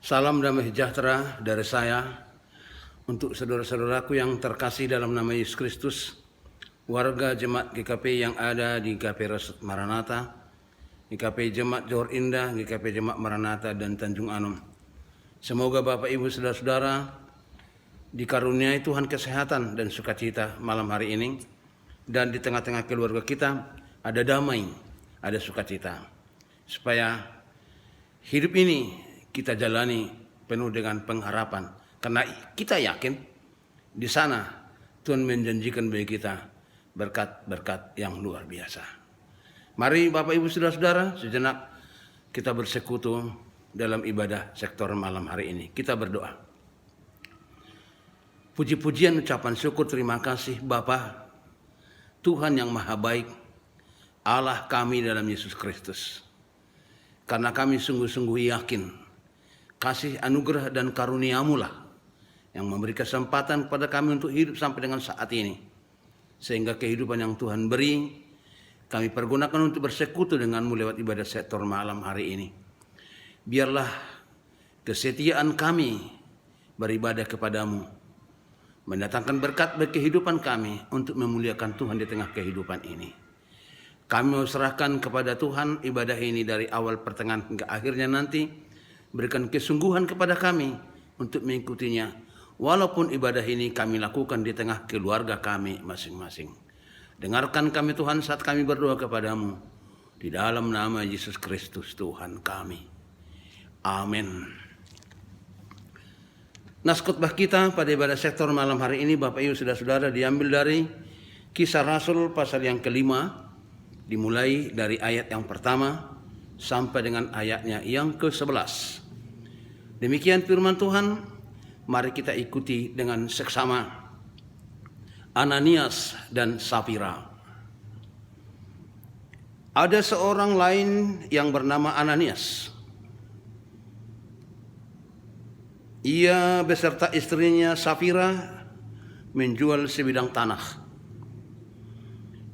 Salam damai sejahtera dari saya untuk saudara-saudaraku yang terkasih dalam nama Yesus Kristus, warga Jemaat GKP yang ada di GKP Resut Maranatha, GKP Jemaat Johor Indah, GKP Jemaat Maranatha dan Tanjung Anom. Semoga Bapak Ibu Saudara-saudara dikaruniai Tuhan kesehatan dan sukacita malam hari ini, dan di tengah-tengah keluarga kita ada damai, ada sukacita, supaya hidup ini kita jalani penuh dengan pengharapan, karena kita yakin di sana Tuhan menjanjikan bagi kita berkat-berkat yang luar biasa. Mari Bapak Ibu Saudara-saudara, sejenak kita bersekutu dalam ibadah sektor malam hari ini. Kita berdoa. Puji-pujian, ucapan syukur, terima kasih Bapa, Tuhan yang maha baik, Allah kami dalam Yesus Kristus. Karena kami sungguh-sungguh yakin kasih anugerah dan karunia-Mu lah yang memberi kesempatan kepada kami untuk hidup sampai dengan saat ini. Sehingga kehidupan yang Tuhan beri, kami pergunakan untuk bersekutu dengan-Mu lewat ibadah sektor malam hari ini. Biarlah kesetiaan kami beribadah kepada-Mu mendatangkan berkat bagi kehidupan kami untuk memuliakan Tuhan di tengah kehidupan ini. Kami mau serahkan kepada Tuhan ibadah ini dari awal, pertengahan hingga akhirnya nanti. Berikan kesungguhan kepada kami untuk mengikutinya, walaupun ibadah ini kami lakukan di tengah keluarga kami masing-masing. Dengarkan kami Tuhan saat kami berdoa kepada-Mu, di dalam nama Yesus Kristus Tuhan kami. Amin. Nas khotbah kita pada ibadah sektor malam hari ini, Bapak Ibu Saudara-saudara, diambil dari Kisah Rasul pasal yang ke-5, dimulai dari ayat yang pertama sampai dengan ayatnya yang ke-11. Demikian firman Tuhan, mari kita ikuti dengan seksama. Ananias dan Safira. Ada seorang lain yang bernama Ananias. Ia beserta istrinya Safira menjual sebidang tanah.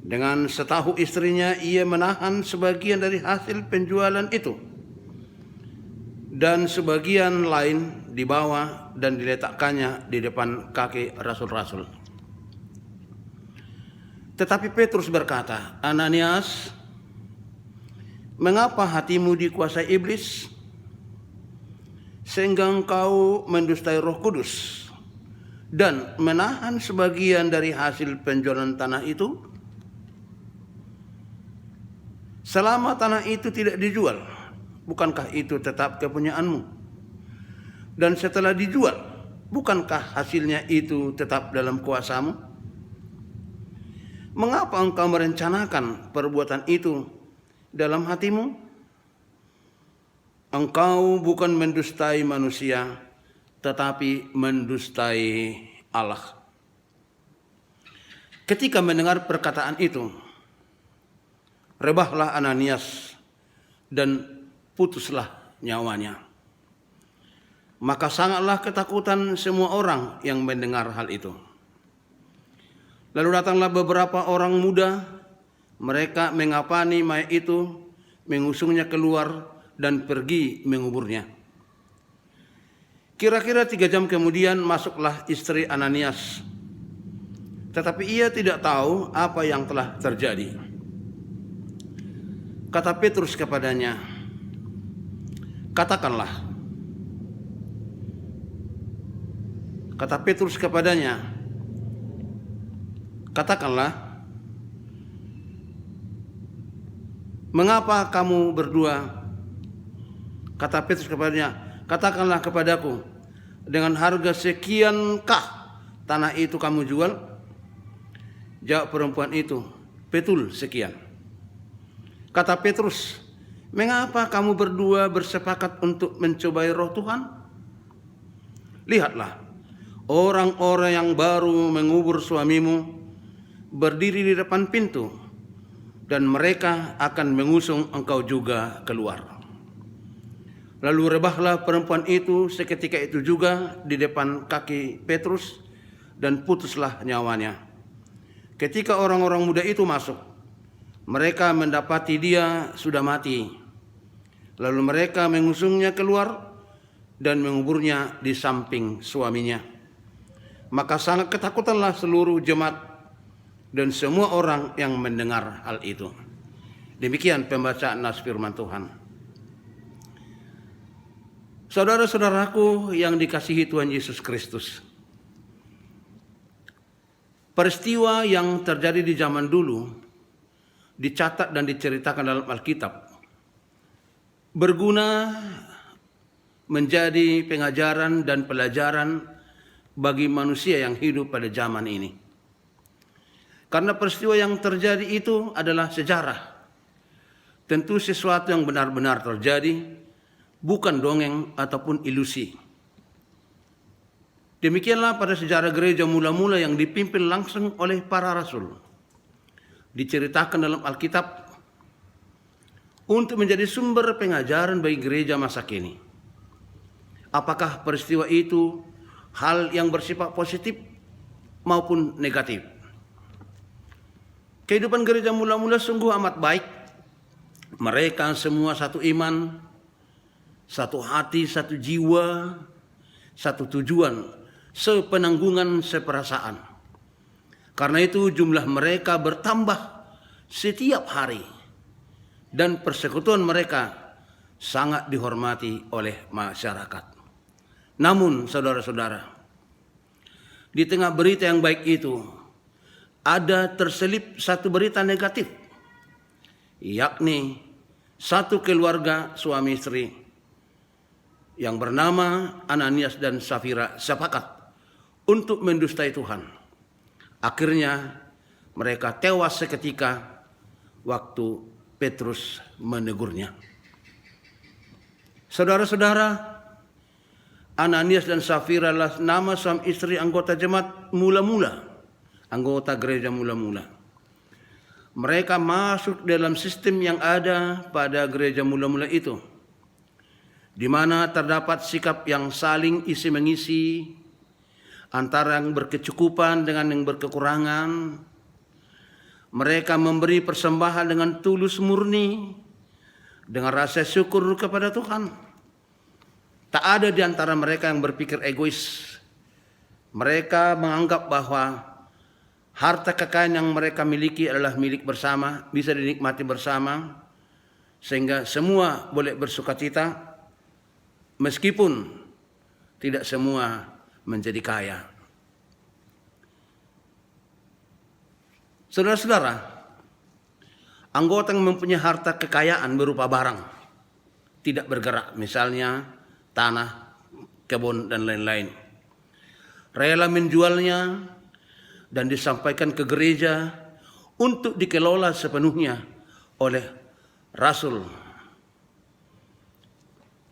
Dengan setahu istrinya, ia menahan sebagian dari hasil penjualan itu, dan sebagian lain dibawa dan diletakkannya di depan kaki rasul-rasul. Tetapi Petrus berkata, "Ananias, mengapa hatimu dikuasai iblis, sehingga engkau mendustai Roh Kudus dan menahan sebagian dari hasil penjualan tanah itu? Selama tanah itu tidak dijual, bukankah itu tetap kepunyaanmu? Dan setelah dijual, bukankah hasilnya itu tetap dalam kuasamu? Mengapa engkau merencanakan perbuatan itu dalam hatimu? Engkau bukan mendustai manusia, tetapi mendustai Allah." Ketika mendengar perkataan itu, rebahlah Ananias dan putuslah nyawanya. Maka sangatlah ketakutan semua orang yang mendengar hal itu. Lalu datanglah beberapa orang muda, mereka mengapani mayat itu, mengusungnya keluar dan pergi menguburnya. Kira-kira 3 jam kemudian masuklah istri Ananias, tetapi ia tidak tahu apa yang telah terjadi. Kata Petrus kepadanya, "Katakanlah." Kata Petrus kepadanya, "Katakanlah, mengapa kamu berdua?" Kata Petrus kepadanya, "Katakanlah kepadaku, dengan harga sekiankah tanah itu kamu jual?" Jawab perempuan itu, "Betul sekian." Kata Petrus, "Mengapa kamu berdua bersepakat untuk mencobai Roh Tuhan? Lihatlah, orang-orang yang baru mengubur suamimu berdiri di depan pintu, dan mereka akan mengusung engkau juga keluar." Lalu rebahlah perempuan itu seketika itu juga di depan kaki Petrus, dan putuslah nyawanya. Ketika orang-orang muda itu masuk, mereka mendapati dia sudah mati. Lalu mereka mengusungnya keluar dan menguburnya di samping suaminya. Maka sangat ketakutanlah seluruh jemaat dan semua orang yang mendengar hal itu. Demikian pembacaan nas firman Tuhan. Saudara-saudaraku yang dikasihi Tuhan Yesus Kristus, peristiwa yang terjadi di zaman dulu dicatat dan diceritakan dalam Alkitab berguna menjadi pengajaran dan pelajaran bagi manusia yang hidup pada zaman ini. Karena peristiwa yang terjadi itu adalah sejarah. Tentu sesuatu yang benar-benar terjadi, bukan dongeng ataupun ilusi. Demikianlah pada sejarah gereja mula-mula yang dipimpin langsung oleh para rasul. Diceritakan dalam Alkitab untuk menjadi sumber pengajaran bagi gereja masa kini. Apakah peristiwa itu hal yang bersifat positif maupun negatif? Kehidupan gereja mula-mula sungguh amat baik. Mereka semua satu iman, satu hati, satu jiwa, satu tujuan, sepenanggungan, seperasaan. Karena itu jumlah mereka bertambah setiap hari dan persekutuan mereka sangat dihormati oleh masyarakat. Namun saudara-saudara, di tengah berita yang baik itu ada terselip satu berita negatif, yakni satu keluarga suami istri yang bernama Ananias dan Safira sepakat untuk mendustai Tuhan. Akhirnya mereka tewas seketika waktu Petrus menegurnya. Saudara-saudara, Ananias dan Safira adalah nama suami istri anggota jemaat mula-mula, anggota gereja mula-mula. Mereka masuk dalam sistem yang ada pada gereja mula-mula itu, di mana terdapat sikap yang saling isi-mengisi antara yang berkecukupan dengan yang berkekurangan. Mereka memberi persembahan dengan tulus murni, dengan rasa syukur kepada Tuhan. Tak ada di antara mereka yang berpikir egois. Mereka menganggap bahwa harta kekayaan yang mereka miliki adalah milik bersama, bisa dinikmati bersama, sehingga semua boleh bersukacita, meskipun tidak semua menjadi kaya. Saudara-saudara, anggota yang mempunyai harta kekayaan berupa barang tidak bergerak, misalnya tanah, kebun, dan lain-lain, rela menjualnya dan disampaikan ke gereja untuk dikelola sepenuhnya oleh rasul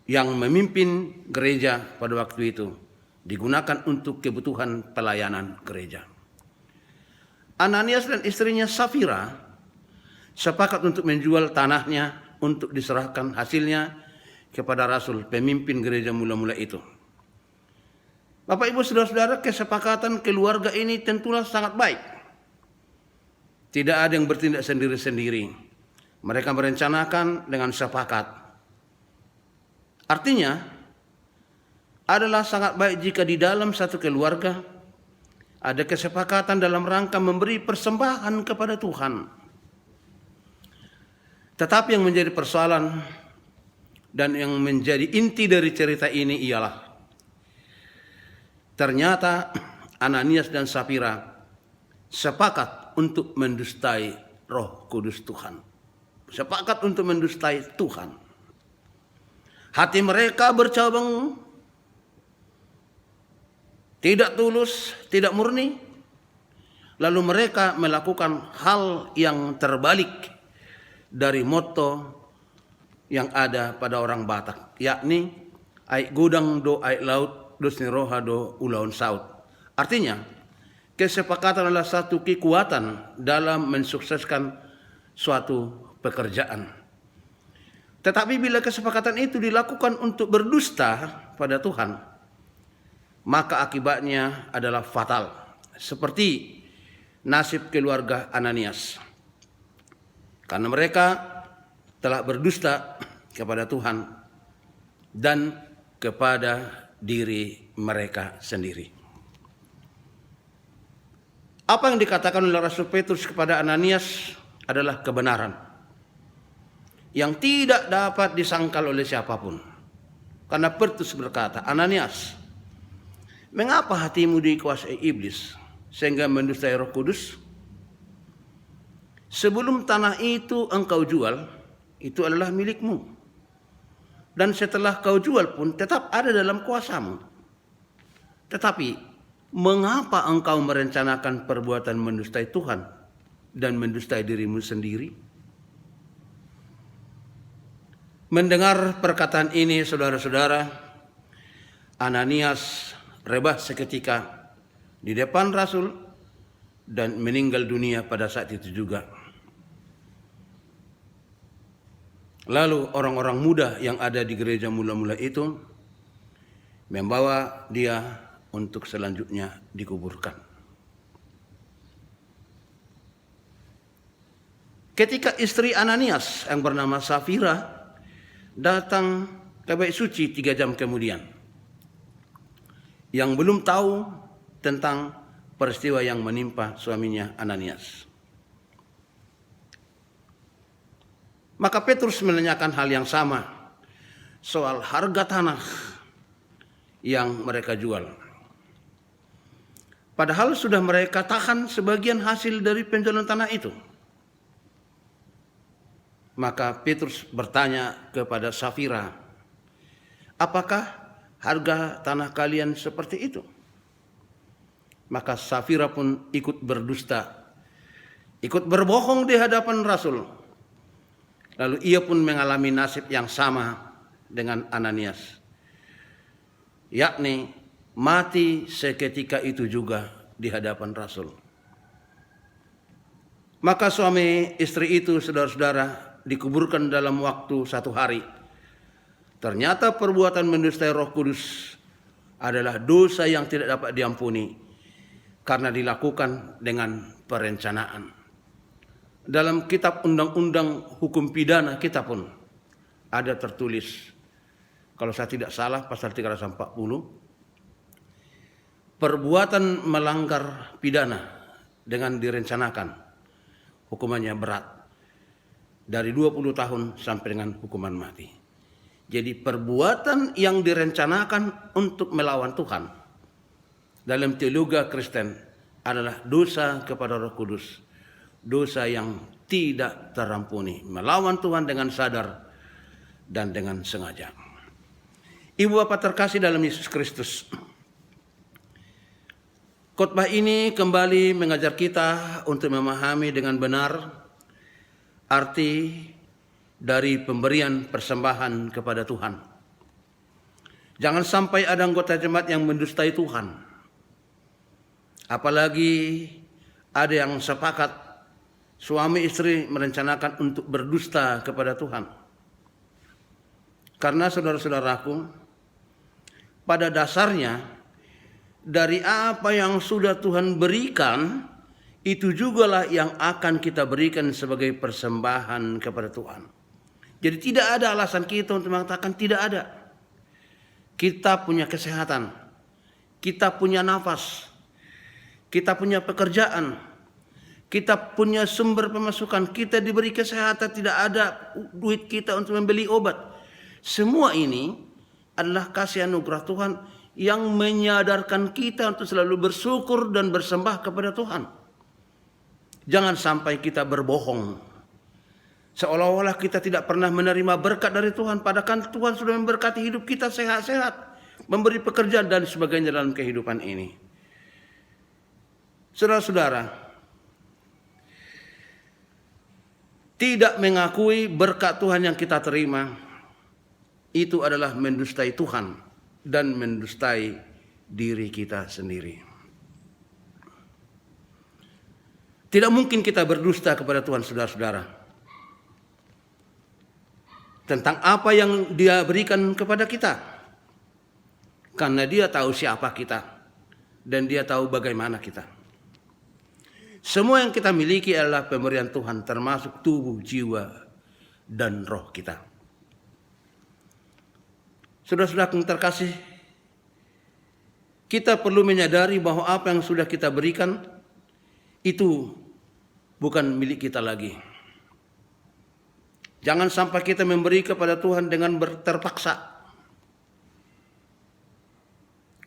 yang memimpin gereja pada waktu itu, digunakan untuk kebutuhan pelayanan gereja. Ananias dan istrinya Safira sepakat untuk menjual tanahnya untuk diserahkan hasilnya kepada rasul pemimpin gereja mula-mula itu. Bapak Ibu saudara-saudara, kesepakatan keluarga ini tentulah sangat baik. Tidak ada yang bertindak sendiri-sendiri. Mereka merencanakan dengan sepakat. Artinya adalah sangat baik jika di dalam satu keluarga ada kesepakatan dalam rangka memberi persembahan kepada Tuhan. Tetapi yang menjadi persoalan dan yang menjadi inti dari cerita ini ialah ternyata Ananias dan Safira sepakat untuk mendustai Roh Kudus Tuhan. Sepakat untuk mendustai Tuhan. Hati mereka bercabang, tidak tulus, tidak murni. Lalu mereka melakukan hal yang terbalik dari motto yang ada pada orang Batak, yakni ai gudang do ai laut dos niroha do ulaun saut. Artinya, kesepakatan adalah satu kekuatan dalam mensukseskan suatu pekerjaan. Tetapi bila kesepakatan itu dilakukan untuk berdusta pada Tuhan, maka akibatnya adalah fatal, seperti nasib keluarga Ananias. Karena mereka telah berdusta kepada Tuhan dan kepada diri mereka sendiri. Apa yang dikatakan oleh Rasul Petrus kepada Ananias adalah kebenaran yang tidak dapat disangkal oleh siapapun. Karena Petrus berkata, "Ananias, mengapa hatimu dikuasai iblis sehingga mendustai Roh Kudus? Sebelum tanah itu engkau jual, itu adalah milikmu. Dan setelah kau jual pun tetap ada dalam kuasamu. Tetapi mengapa engkau merencanakan perbuatan mendustai Tuhan dan mendustai dirimu sendiri?" Mendengar perkataan ini, saudara-saudara, Ananias rebah seketika di depan Rasul dan meninggal dunia pada saat itu juga. Lalu orang-orang muda yang ada di gereja mula-mula itu membawa dia untuk selanjutnya dikuburkan. Ketika istri Ananias yang bernama Safira datang ke bait suci 3 jam kemudian, yang belum tahu tentang peristiwa yang menimpa suaminya Ananias, maka Petrus menanyakan hal yang sama soal harga tanah yang mereka jual. Padahal sudah mereka tahan sebagian hasil dari penjualan tanah itu. Maka Petrus bertanya kepada Safira, "Apakah harga tanah kalian seperti itu?" Maka Safira pun ikut berdusta, ikut berbohong di hadapan Rasul. Lalu ia pun mengalami nasib yang sama dengan Ananias, yakni mati seketika itu juga di hadapan Rasul. Maka suami istri itu, saudara-saudara, dikuburkan dalam waktu 1 hari. Ternyata perbuatan mendustai Roh Kudus adalah dosa yang tidak dapat diampuni karena dilakukan dengan perencanaan. Dalam kitab undang-undang hukum pidana kita pun ada tertulis, kalau saya tidak salah pasal 340, perbuatan melanggar pidana dengan direncanakan hukumannya berat, dari 20 tahun sampai dengan hukuman mati. Jadi perbuatan yang direncanakan untuk melawan Tuhan dalam teologi Kristen adalah dosa kepada Roh Kudus, dosa yang tidak terampuni, melawan Tuhan dengan sadar dan dengan sengaja. Ibu bapak terkasih dalam Yesus Kristus, khotbah ini kembali mengajar kita untuk memahami dengan benar arti dari pemberian persembahan kepada Tuhan. Jangan sampai ada anggota jemaat yang mendustai Tuhan. Apalagi ada yang sepakat suami istri merencanakan untuk berdusta kepada Tuhan. Karena saudara-saudaraku, pada dasarnya dari apa yang sudah Tuhan berikan, itu jugalah yang akan kita berikan sebagai persembahan kepada Tuhan. Jadi tidak ada alasan kita untuk mengatakan tidak ada. Kita punya kesehatan, kita punya nafas, kita punya pekerjaan, kita punya sumber pemasukan, kita diberi kesehatan, tidak ada duit kita untuk membeli obat. Semua ini adalah kasih anugerah Tuhan yang menyadarkan kita untuk selalu bersyukur dan bersembah kepada Tuhan. Jangan sampai kita berbohong, seolah-olah kita tidak pernah menerima berkat dari Tuhan, padahal Tuhan sudah memberkati hidup kita sehat-sehat, memberi pekerjaan dan sebagainya dalam kehidupan ini. Saudara-saudara, tidak mengakui berkat Tuhan yang kita terima, itu adalah mendustai Tuhan dan mendustai diri kita sendiri. Tidak mungkin kita berdusta kepada Tuhan, saudara-saudara, tentang apa yang Dia berikan kepada kita. Karena Dia tahu siapa kita dan Dia tahu bagaimana kita. Semua yang kita miliki adalah pemberian Tuhan, termasuk tubuh, jiwa, dan roh kita. Saudara-saudara yang terkasih, kita perlu menyadari bahwa apa yang sudah kita berikan itu bukan milik kita lagi. Jangan sampai kita memberi kepada Tuhan dengan terpaksa.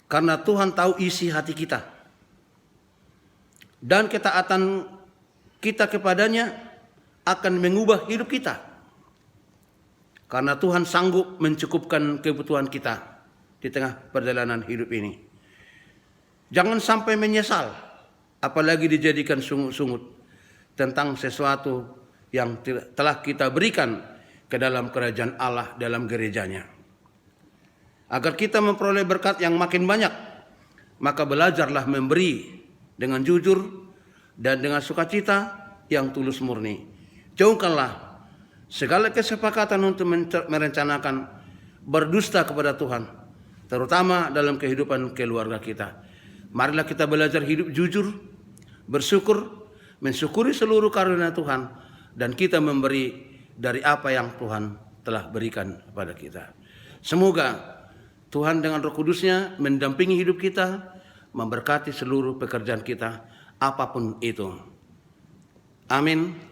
Karena Tuhan tahu isi hati kita. Dan ketaatan kita kepadanya akan mengubah hidup kita. Karena Tuhan sanggup mencukupkan kebutuhan kita di tengah perjalanan hidup ini. Jangan sampai menyesal, apalagi dijadikan sungut-sungut tentang sesuatu yang telah kita berikan ke dalam kerajaan Allah dalam gerejanya. Agar kita memperoleh berkat yang makin banyak, maka belajarlah memberi dengan jujur dan dengan sukacita yang tulus murni. Jauhkanlah segala kesepakatan untuk merencanakan berdusta kepada Tuhan, terutama dalam kehidupan keluarga kita. Marilah kita belajar hidup jujur, bersyukur, mensyukuri seluruh karunia Tuhan, dan kita memberi dari apa yang Tuhan telah berikan kepada kita. Semoga Tuhan dengan Roh Kudus-Nya mendampingi hidup kita, memberkati seluruh pekerjaan kita, apapun itu. Amin.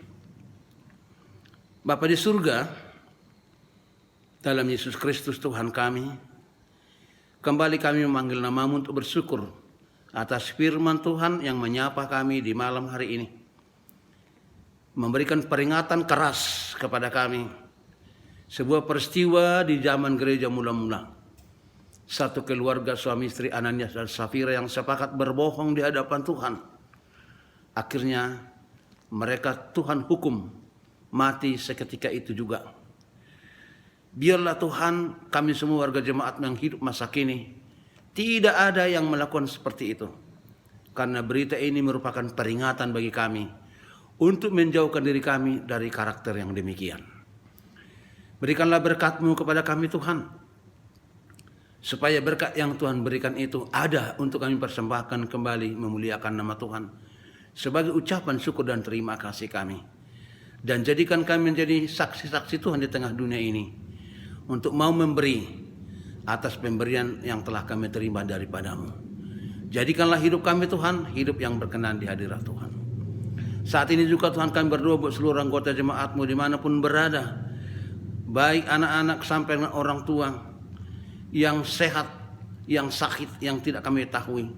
Bapa di surga, dalam Yesus Kristus Tuhan kami, kembali kami memanggil nama-Mu untuk bersyukur atas firman Tuhan yang menyapa kami di malam hari ini. Memberikan peringatan keras kepada kami. Sebuah peristiwa di zaman gereja mula-mula. Satu keluarga suami istri Ananias dan Safira yang sepakat berbohong di hadapan Tuhan. Akhirnya mereka Tuhan hukum mati seketika itu juga. Biarlah Tuhan kami semua warga jemaat yang hidup masa kini tidak ada yang melakukan seperti itu. Karena berita ini merupakan peringatan bagi kami untuk menjauhkan diri kami dari karakter yang demikian. Berikanlah berkat-Mu kepada kami Tuhan, supaya berkat yang Tuhan berikan itu ada untuk kami persembahkan kembali memuliakan nama Tuhan sebagai ucapan syukur dan terima kasih kami. Dan jadikan kami menjadi saksi-saksi Tuhan di tengah dunia ini untuk mau memberi atas pemberian yang telah kami terima daripada-Mu. Jadikanlah hidup kami Tuhan, hidup yang berkenan di hadirat Tuhan. Saat ini juga Tuhan kami berdoa buat seluruh anggota jemaat-Mu dimanapun berada, baik anak-anak sampai orang tua, yang sehat, yang sakit, yang tidak kami ketahui.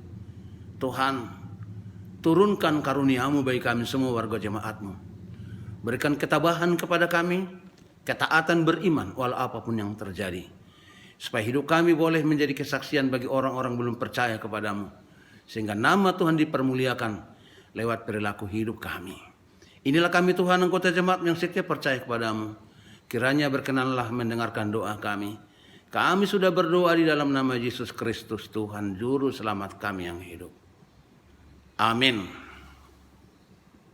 Tuhan, turunkan karunia-Mu bagi kami semua warga jemaat-Mu. Berikan ketabahan kepada kami, ketaatan beriman walau apapun yang terjadi. Supaya hidup kami boleh menjadi kesaksian bagi orang-orang belum percaya kepada-Mu. Sehingga nama Tuhan dipermuliakan lewat perilaku hidup kami. Inilah kami Tuhan anggota jemaat yang setia percaya kepada-Mu. Kiranya berkenanlah mendengarkan doa kami. Kami sudah berdoa di dalam nama Yesus Kristus Tuhan Juru Selamat kami yang hidup. Amin.